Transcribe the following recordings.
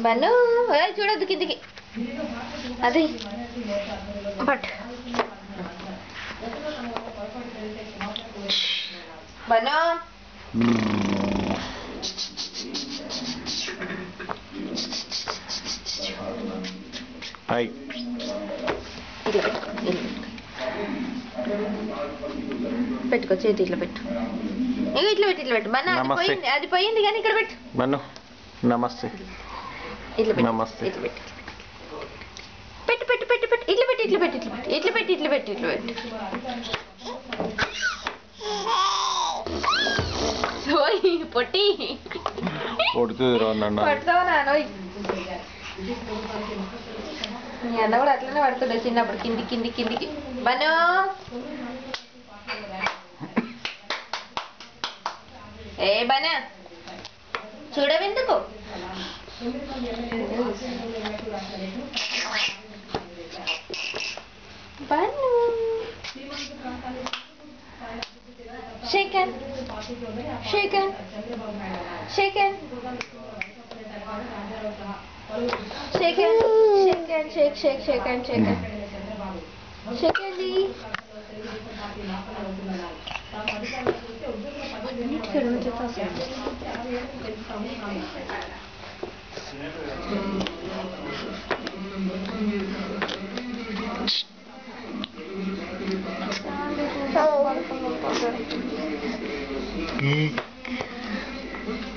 బను చూడొద్దు కిందికి అది బట్ బను హాయ్ పెట్టుకో చేతి ఇట్లా పెట్టు ఇట్లా పెట్టు బను అది పోయింది కానీ ఇక్కడ పెట్టు బను నమస్తే ఇట్లా పెట్టు నమస్తే ఇట్లా పెట్టు ఇట్లా పెట్టు సోయి పొట్టి కొడుతుంది నన్ను పడతావు నానోయ్ మీ అన్న కూడా అట్లనే పడుతుండే చిన్నప్పుడు కిందికి బను ఏ బను చూడవెందుకు బను shake hand shake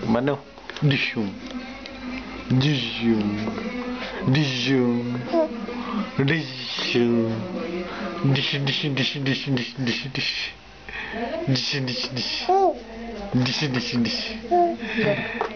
Mano, dishum, dishum, dishum, dishum, dish, dish, dish, dish, dish, dish, dish, dish, dish, dish, dish, dish, dish, dish.